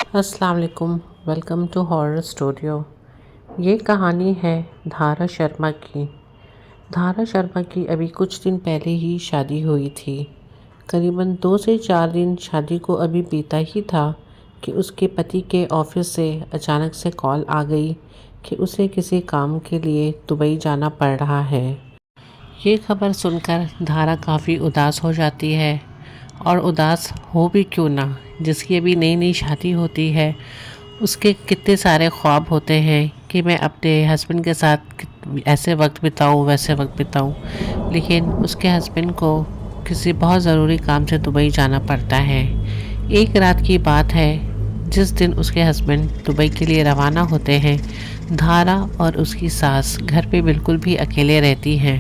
अस्सलाम वालेकुम। Welcome to horror studio. ये कहानी है धारा शर्मा की। धारा शर्मा की अभी कुछ दिन पहले ही शादी हुई थी। करीबन 2 से 4 दिन शादी को अभी बीता ही था कि उसके पति के ऑफिस से अचानक से कॉल आ गई कि उसे किसी काम के लिए दुबई जाना पड़ रहा है। ये खबर सुनकर धारा काफ़ी उदास हो जाती है। और उदास हो भी क्यों ना, जिसकी अभी नई नई शादी होती है उसके कितने सारे ख्वाब होते हैं कि मैं अपने हस्बैंड के साथ ऐसे वक्त बिताऊं वैसे वक्त बिताऊं। लेकिन उसके हस्बैंड को किसी बहुत ज़रूरी काम से दुबई जाना पड़ता है। एक रात की बात है, जिस दिन उसके हस्बैंड दुबई के लिए रवाना होते हैं, धारा और उसकी सास घर पे बिल्कुल भी अकेले रहती हैं।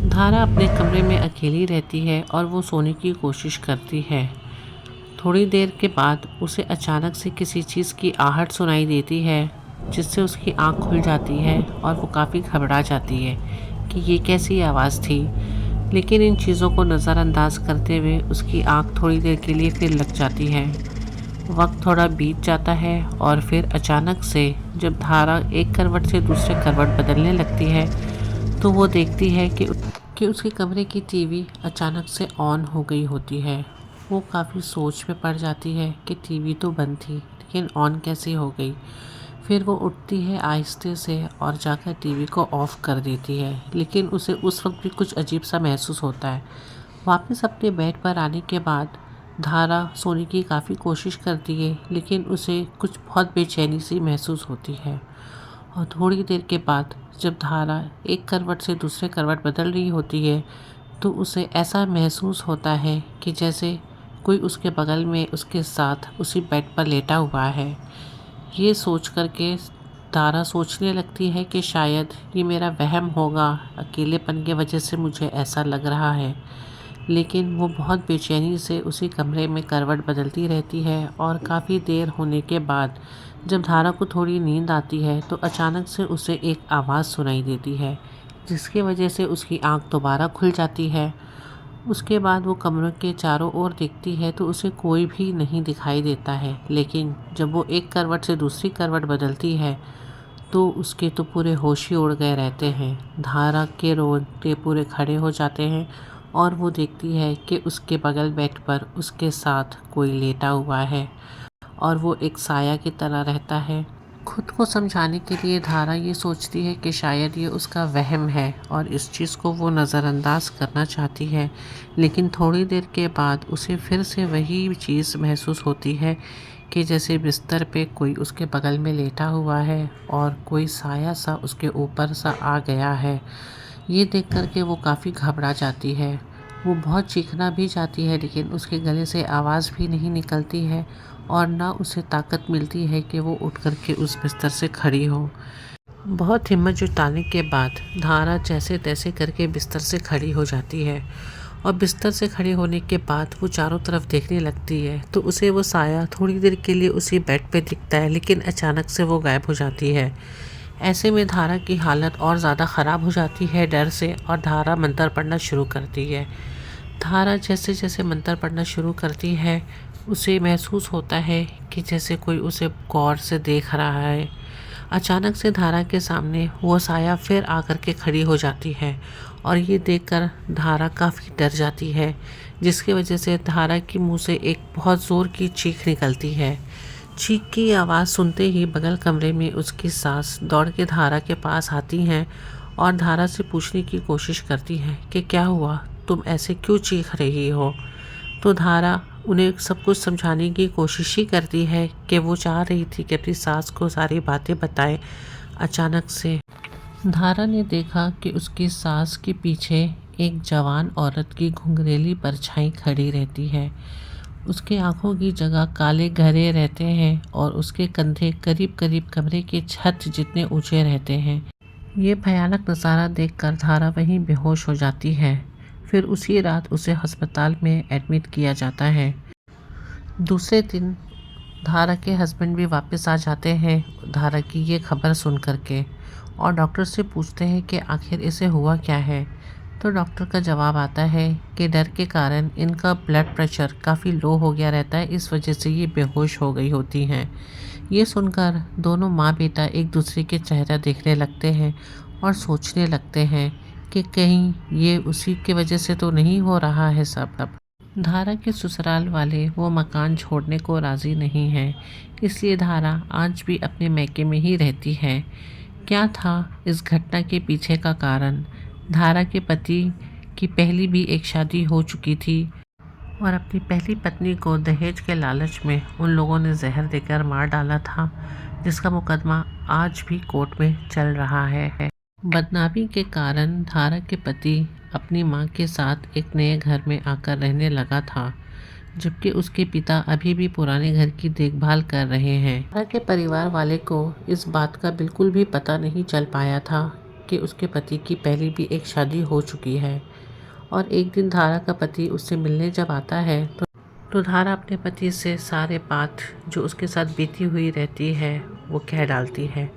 धारा अपने कमरे में अकेली रहती है और वो सोने की कोशिश करती है। थोड़ी देर के बाद उसे अचानक से किसी चीज़ की आहट सुनाई देती है, जिससे उसकी आंख खुल जाती है और वो काफ़ी घबरा जाती है कि ये कैसी आवाज़ थी। लेकिन इन चीज़ों को नज़रअंदाज करते हुए उसकी आंख थोड़ी देर के लिए फिर लग जाती है। वक्त थोड़ा बीत जाता है और फिर अचानक से जब धारा एक करवट से दूसरे करवट बदलने लगती है तो वो देखती है कि उसके कमरे की टीवी अचानक से ऑन हो गई होती है। वो काफ़ी सोच में पड़ जाती है कि टीवी तो बंद थी लेकिन ऑन कैसे हो गई। फिर वो उठती है आहिस्ते से और जाकर टीवी को ऑफ़ कर देती है। लेकिन उसे उस वक्त भी कुछ अजीब सा महसूस होता है। वापस अपने बेड पर आने के बाद धारा सोने की काफ़ी कोशिश करती है, लेकिन उसे कुछ बहुत बेचैनी सी महसूस होती है। और थोड़ी देर के बाद जब धारा एक करवट से दूसरे करवट बदल रही होती है तो उसे ऐसा महसूस होता है कि जैसे कोई उसके बगल में उसके साथ उसी बेड पर लेटा हुआ है। ये सोच कर के धारा सोचने लगती है कि शायद ये मेरा वहम होगा, अकेलेपन की वजह से मुझे ऐसा लग रहा है। लेकिन वो बहुत बेचैनी से उसी कमरे में करवट बदलती रहती है और काफ़ी देर होने के बाद जब धारा को थोड़ी नींद आती है तो अचानक से उसे एक आवाज़ सुनाई देती है, जिसकी वजह से उसकी आंख दोबारा खुल जाती है। उसके बाद वो कमरों के चारों ओर देखती है तो उसे कोई भी नहीं दिखाई देता है। लेकिन जब वो एक करवट से दूसरी करवट बदलती है तो उसके तो पूरे होश ही उड़ गए रहते हैं। धारा के रोंगटे पूरे खड़े हो जाते हैं और वो देखती है कि उसके बगल बेड पर उसके साथ कोई लेटा हुआ है और वो एक साया की तरह रहता है। खुद को समझाने के लिए धारा ये सोचती है कि शायद ये उसका वहम है और इस चीज़ को वो नज़रअंदाज करना चाहती है। लेकिन थोड़ी देर के बाद उसे फिर से वही चीज़ महसूस होती है कि जैसे बिस्तर पे कोई उसके बगल में लेटा हुआ है और कोई साया सा उसके ऊपर सा आ गया है। ये देख कर के वो काफ़ी घबरा जाती है। वो बहुत चीखना भी चाहती है, लेकिन उसके गले से आवाज़ भी नहीं निकलती है और ना उसे ताकत मिलती है कि वो उठ कर के उस बिस्तर से खड़ी हो। बहुत हिम्मत जुटाने के बाद धारा जैसे तैसे करके बिस्तर से खड़ी हो जाती है और बिस्तर से खड़े होने के बाद वो चारों तरफ देखने लगती है तो उसे वो साया थोड़ी देर के लिए उसी बेड पे दिखता है, लेकिन अचानक से वो गायब हो जाती है। ऐसे में धारा की हालत और ज़्यादा ख़राब हो जाती है डर से और धारा मंत्र पढ़ना शुरू करती है। धारा जैसे जैसे मंत्र पढ़ना शुरू करती है उसे महसूस होता है कि जैसे कोई उसे गौर से देख रहा है। अचानक से धारा के सामने वो साया फिर आकर के खड़ी हो जाती है और ये देखकर धारा काफ़ी डर जाती है, जिसकी वजह से धारा के मुंह से एक बहुत ज़ोर की चीख निकलती है। चीख की आवाज़ सुनते ही बगल कमरे में उसकी सास दौड़ के धारा के पास आती हैं और धारा से पूछने की कोशिश करती हैं कि क्या हुआ, तुम ऐसे क्यों चीख रही हो। तो धारा उन्हें सब कुछ समझाने की कोशिश ही करती है कि वो चाह रही थी कि अपनी सास को सारी बातें बताए। अचानक से धारा ने देखा कि उसकी सास के पीछे एक जवान औरत की घुंघरेली परछाई खड़ी रहती है। उसके आंखों की जगह काले गहरे रहते हैं और उसके कंधे करीब करीब कमरे की छत जितने ऊंचे रहते हैं। ये भयानक नज़ारा देखकर धारा वहीं बेहोश हो जाती है। फिर उसी रात उसे अस्पताल में एडमिट किया जाता है। दूसरे दिन धारा के हस्बैंड भी वापस आ जाते हैं धारा की ये खबर सुन कर के और डॉक्टर से पूछते हैं कि आखिर इसे हुआ क्या है। तो डॉक्टर का जवाब आता है कि डर के कारण इनका ब्लड प्रेशर काफ़ी लो हो गया रहता है, इस वजह से ये बेहोश हो गई होती हैं। ये सुनकर दोनों माँ बेटा एक दूसरे के चेहरा देखने लगते हैं और सोचने लगते हैं कि कहीं ये उसी की वजह से तो नहीं हो रहा है सब। धारा के ससुराल वाले वो मकान छोड़ने को राज़ी नहीं हैं, इसलिए धारा आज भी अपने मैके में ही रहती है। क्या था इस घटना के पीछे का कारण? धारा के पति की पहली भी एक शादी हो चुकी थी और अपनी पहली पत्नी को दहेज के लालच में उन लोगों ने जहर देकर मार डाला था, जिसका मुकदमा आज भी कोर्ट में चल रहा है। बदनामी के कारण धारा के पति अपनी मां के साथ एक नए घर में आकर रहने लगा था, जबकि उसके पिता अभी भी पुराने घर की देखभाल कर रहे हैं। धारा के परिवार वाले को इस बात का बिल्कुल भी पता नहीं चल पाया था कि उसके पति की पहले भी एक शादी हो चुकी है। और एक दिन धारा का पति उससे मिलने जब आता है तो धारा अपने पति से सारे बात जो उसके साथ बीती हुई रहती है वो कह डालती है।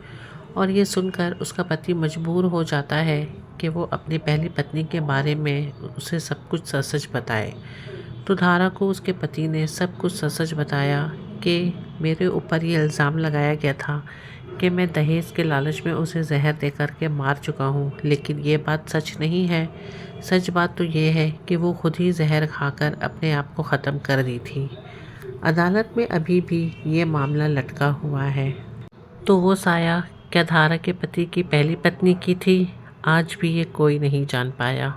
और ये सुनकर उसका पति मजबूर हो जाता है कि वो अपनी पहली पत्नी के बारे में उसे सब कुछ सच बताए। तो धारा को उसके पति ने सब कुछ सच बताया कि मेरे ऊपर ये इल्ज़ाम लगाया गया था कि मैं दहेज के लालच में उसे जहर दे कर के मार चुका हूँ, लेकिन ये बात सच नहीं है। सच बात तो ये है कि वो खुद ही जहर खाकर अपने आप को ख़त्म कर दी थी। अदालत में अभी भी ये मामला लटका हुआ है। तो वो साया क्या धारा के पति की पहली पत्नी की थी? आज भी ये कोई नहीं जान पाया।